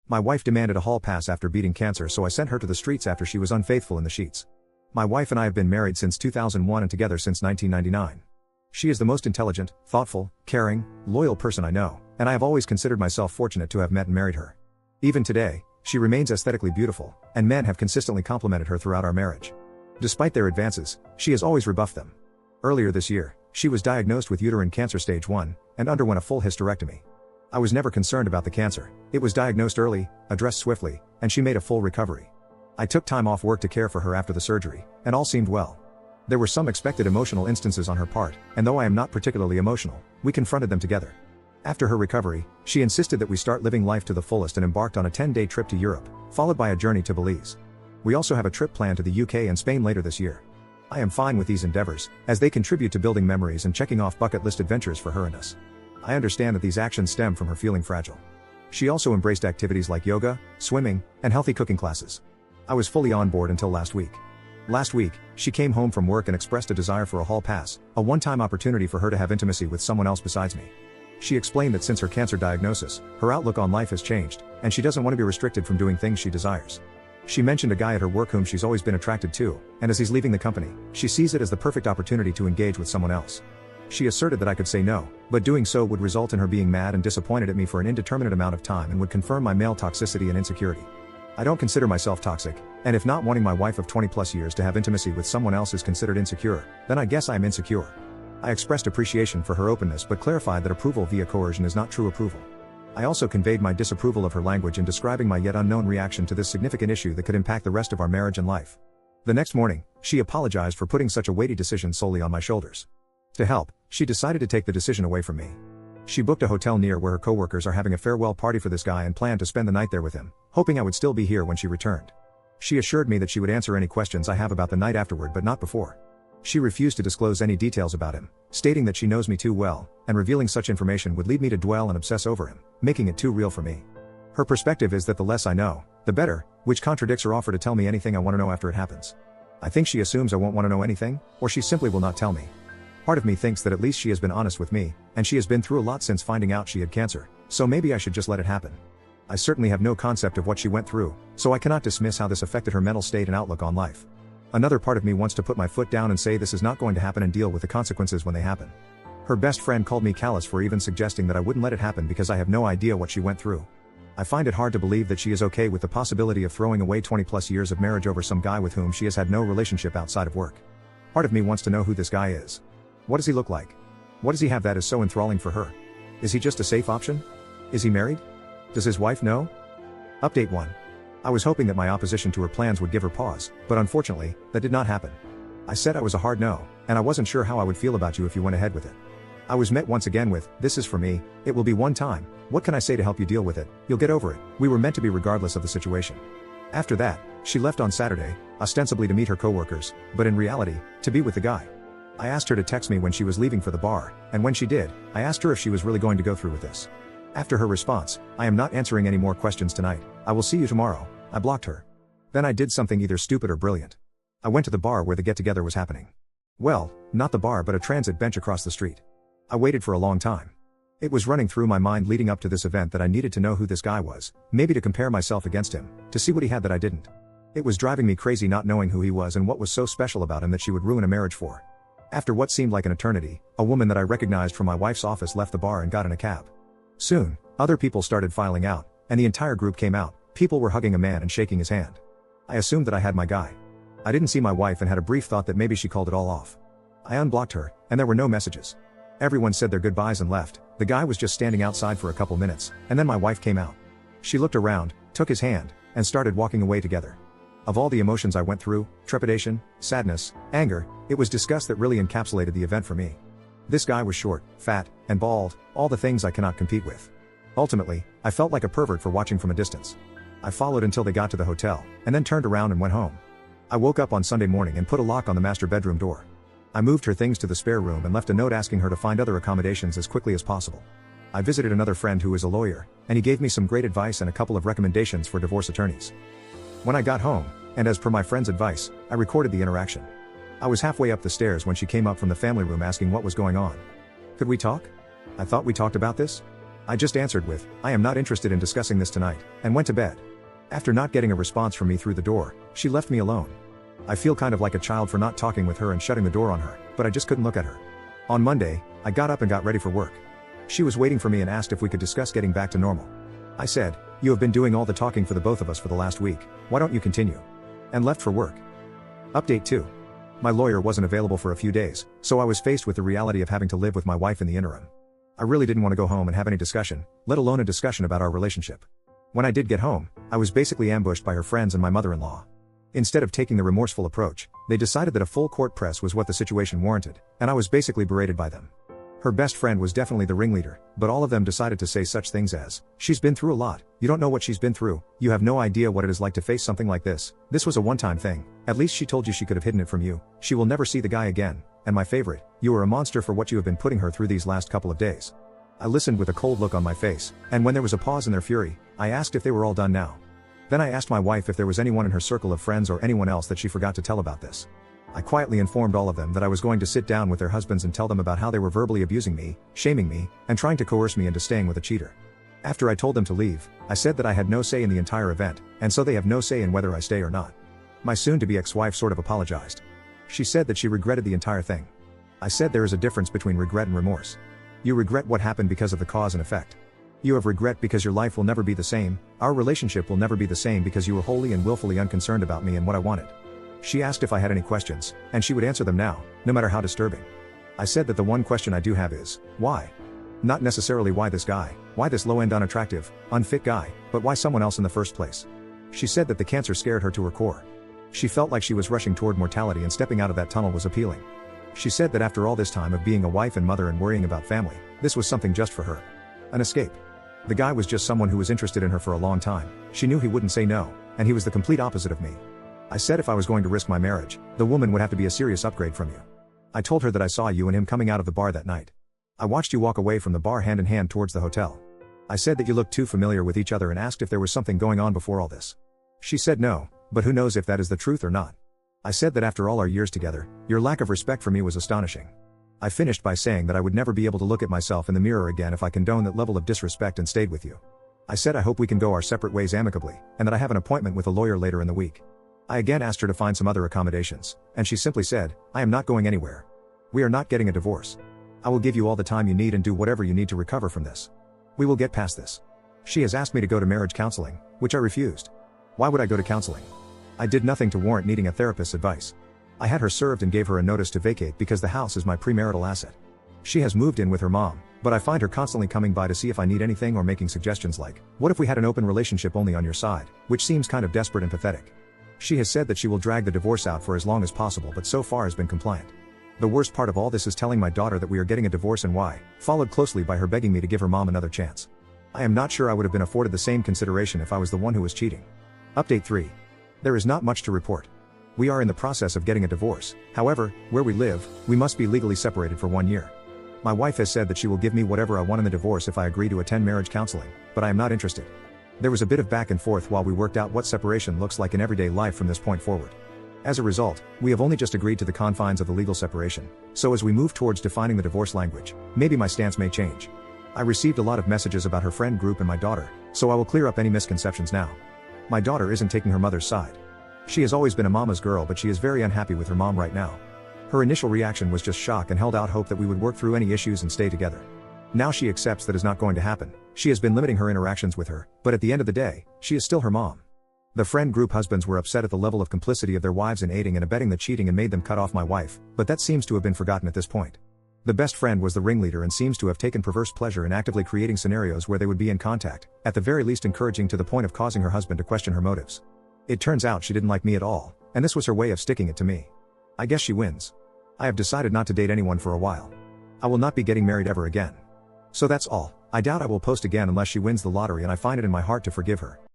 My wife demanded a hall pass after beating cancer, so I sent her to the streets after she was unfaithful in the sheets. My wife and I have been married since 2001 and together since 1999. She is the most intelligent, thoughtful, caring, loyal person I know, and I have always considered myself fortunate to have met and married her. Even today, she remains aesthetically beautiful, and men have consistently complimented her throughout our marriage. Despite their advances, she has always rebuffed them. Earlier this year, she was diagnosed with uterine cancer stage 1, and underwent a full hysterectomy. I was never concerned about the cancer. It was diagnosed early, addressed swiftly, and she made a full recovery. I took time off work to care for her after the surgery, and all seemed well. There were some expected emotional instances on her part, and though I am not particularly emotional, we confronted them together. After her recovery, she insisted that we start living life to the fullest and embarked on a 10-day trip to Europe, followed by a journey to Belize. We also have a trip planned to the UK and Spain later this year. I am fine with these endeavors, as they contribute to building memories and checking off bucket list adventures for her and us. I understand that these actions stem from her feeling fragile. She also embraced activities like yoga, swimming, and healthy cooking classes. I was fully on board until last week. Last week, she came home from work and expressed a desire for a hall pass, a one-time opportunity for her to have intimacy with someone else besides me. She explained that since her cancer diagnosis, her outlook on life has changed, and she doesn't want to be restricted from doing things she desires. She mentioned a guy at her work whom she's always been attracted to, and as he's leaving the company, she sees it as the perfect opportunity to engage with someone else. She asserted that I could say no, but doing so would result in her being mad and disappointed at me for an indeterminate amount of time and would confirm my male toxicity and insecurity. I don't consider myself toxic, and if not wanting my wife of 20+ years to have intimacy with someone else is considered insecure, then I guess I am insecure. I expressed appreciation for her openness but clarified that approval via coercion is not true approval. I also conveyed my disapproval of her language in describing my yet unknown reaction to this significant issue that could impact the rest of our marriage and life. The next morning, she apologized for putting such a weighty decision solely on my shoulders. To help, she decided to take the decision away from me. She booked a hotel near where her coworkers are having a farewell party for this guy and planned to spend the night there with him, hoping I would still be here when she returned. She assured me that she would answer any questions I have about the night afterward but not before. She refused to disclose any details about him, stating that she knows me too well, and revealing such information would lead me to dwell and obsess over him, making it too real for me. Her perspective is that the less I know, the better, which contradicts her offer to tell me anything I want to know after it happens. I think she assumes I won't want to know anything, or she simply will not tell me. Part of me thinks that at least she has been honest with me, and she has been through a lot since finding out she had cancer, so maybe I should just let it happen. I certainly have no concept of what she went through, so I cannot dismiss how this affected her mental state and outlook on life. Another part of me wants to put my foot down and say this is not going to happen and deal with the consequences when they happen. Her best friend called me callous for even suggesting that I wouldn't let it happen because I have no idea what she went through. I find it hard to believe that she is okay with the possibility of throwing away 20+ years of marriage over some guy with whom she has had no relationship outside of work. Part of me wants to know who this guy is. What does he look like? What does he have that is so enthralling for her? Is he just a safe option? Is he married? Does his wife know? Update 1. I was hoping that my opposition to her plans would give her pause, but unfortunately, that did not happen. I said I was a hard no, and I wasn't sure how I would feel about you if you went ahead with it. I was met once again with, "This is for me, it will be one time, what can I say to help you deal with it, you'll get over it, we were meant to be regardless of the situation." After that, she left on Saturday, ostensibly to meet her coworkers, but in reality, to be with the guy. I asked her to text me when she was leaving for the bar, and when she did, I asked her if she was really going to go through with this. After her response, "I am not answering any more questions tonight, I will see you tomorrow," I blocked her. Then I did something either stupid or brilliant. I went to the bar where the get-together was happening. Well, not the bar but a transit bench across the street. I waited for a long time. It was running through my mind leading up to this event that I needed to know who this guy was, maybe to compare myself against him, to see what he had that I didn't. It was driving me crazy not knowing who he was and what was so special about him that she would ruin a marriage for. After what seemed like an eternity, a woman that I recognized from my wife's office left the bar and got in a cab. Soon, other people started filing out, and the entire group came out. People were hugging a man and shaking his hand. I assumed that I had my guy. I didn't see my wife and had a brief thought that maybe she called it all off. I unblocked her, and there were no messages. Everyone said their goodbyes and left. The guy was just standing outside for a couple minutes, and then my wife came out. She looked around, took his hand, and started walking away together. Of all the emotions I went through, trepidation, sadness, anger, it was disgust that really encapsulated the event for me. This guy was short, fat, and bald, all the things I cannot compete with. Ultimately, I felt like a pervert for watching from a distance. I followed until they got to the hotel, and then turned around and went home. I woke up on Sunday morning and put a lock on the master bedroom door. I moved her things to the spare room and left a note asking her to find other accommodations as quickly as possible. I visited another friend who is a lawyer, and he gave me some great advice and a couple of recommendations for divorce attorneys. When I got home, and as per my friend's advice, I recorded the interaction. I was halfway up the stairs when she came up from the family room asking what was going on. "Could we talk? I thought we talked about this?" I just answered with, "I am not interested in discussing this tonight," and went to bed. After not getting a response from me through the door, she left me alone. I feel kind of like a child for not talking with her and shutting the door on her, but I just couldn't look at her. On Monday, I got up and got ready for work. She was waiting for me and asked if we could discuss getting back to normal. I said, "You have been doing all the talking for the both of us for the last week, why don't you continue?" And left for work. Update 2. My lawyer wasn't available for a few days, so I was faced with the reality of having to live with my wife in the interim. I really didn't want to go home and have any discussion, let alone a discussion about our relationship. When I did get home, I was basically ambushed by her friends and my mother-in-law. Instead of taking the remorseful approach, they decided that a full court press was what the situation warranted, and I was basically berated by them. Her best friend was definitely the ringleader, but all of them decided to say such things as, "She's been through a lot, you don't know what she's been through, you have no idea what it is like to face something like this, this was a one-time thing, at least she told you she could have hidden it from you, she will never see the guy again, and my favorite, you are a monster for what you have been putting her through these last couple of days." I listened with a cold look on my face, and when there was a pause in their fury, I asked if they were all done now. Then I asked my wife if there was anyone in her circle of friends or anyone else that she forgot to tell about this. I quietly informed all of them that I was going to sit down with their husbands and tell them about how they were verbally abusing me, shaming me, and trying to coerce me into staying with a cheater. After I told them to leave, I said that I had no say in the entire event, and so they have no say in whether I stay or not. My soon-to-be ex-wife sort of apologized. She said that she regretted the entire thing. I said there is a difference between regret and remorse. You regret what happened because of the cause and effect. You have regret because your life will never be the same, our relationship will never be the same because you were wholly and willfully unconcerned about me and what I wanted. She asked if I had any questions, and she would answer them now, no matter how disturbing. I said that the one question I do have is, why? Not necessarily why this guy, why this low-end unattractive, unfit guy, but why someone else in the first place? She said that the cancer scared her to her core. She felt like she was rushing toward mortality and stepping out of that tunnel was appealing. She said that after all this time of being a wife and mother and worrying about family, this was something just for her. An escape. The guy was just someone who was interested in her for a long time, she knew he wouldn't say no, and he was the complete opposite of me. I said if I was going to risk my marriage, the woman would have to be a serious upgrade from you. I told her that I saw you and him coming out of the bar that night. I watched you walk away from the bar hand in hand towards the hotel. I said that you looked too familiar with each other and asked if there was something going on before all this. She said no, but who knows if that is the truth or not. I said that after all our years together, your lack of respect for me was astonishing. I finished by saying that I would never be able to look at myself in the mirror again if I condoned that level of disrespect and stayed with you. I said I hope we can go our separate ways amicably, and that I have an appointment with a lawyer later in the week. I again asked her to find some other accommodations, and she simply said, "I am not going anywhere. We are not getting a divorce. I will give you all the time you need and do whatever you need to recover from this. We will get past this." She has asked me to go to marriage counseling, which I refused. Why would I go to counseling? I did nothing to warrant needing a therapist's advice. I had her served and gave her a notice to vacate because the house is my premarital asset. She has moved in with her mom, but I find her constantly coming by to see if I need anything or making suggestions like, "What if we had an open relationship only on your side?" which seems kind of desperate and pathetic. She has said that she will drag the divorce out for as long as possible but so far has been compliant. The worst part of all this is telling my daughter that we are getting a divorce and why, followed closely by her begging me to give her mom another chance. I am not sure I would have been afforded the same consideration if I was the one who was cheating. Update 3. There is not much to report. We are in the process of getting a divorce, however, where we live, we must be legally separated for 1 year. My wife has said that she will give me whatever I want in the divorce if I agree to attend marriage counseling, but I am not interested. There was a bit of back and forth while we worked out what separation looks like in everyday life from this point forward. As a result, we have only just agreed to the confines of the legal separation, so as we move towards defining the divorce language, maybe my stance may change. I received a lot of messages about her friend group and my daughter, so I will clear up any misconceptions now. My daughter isn't taking her mother's side. She has always been a mama's girl, but she is very unhappy with her mom right now. Her initial reaction was just shock and held out hope that we would work through any issues and stay together. Now she accepts that is not going to happen. She has been limiting her interactions with her, but at the end of the day, she is still her mom. The friend group husbands were upset at the level of complicity of their wives in aiding and abetting the cheating and made them cut off my wife, but that seems to have been forgotten at this point. The best friend was the ringleader and seems to have taken perverse pleasure in actively creating scenarios where they would be in contact, at the very least encouraging to the point of causing her husband to question her motives. It turns out she didn't like me at all, and this was her way of sticking it to me. I guess she wins. I have decided not to date anyone for a while. I will not be getting married ever again. So that's all. I doubt I will post again unless she wins the lottery and I find it in my heart to forgive her.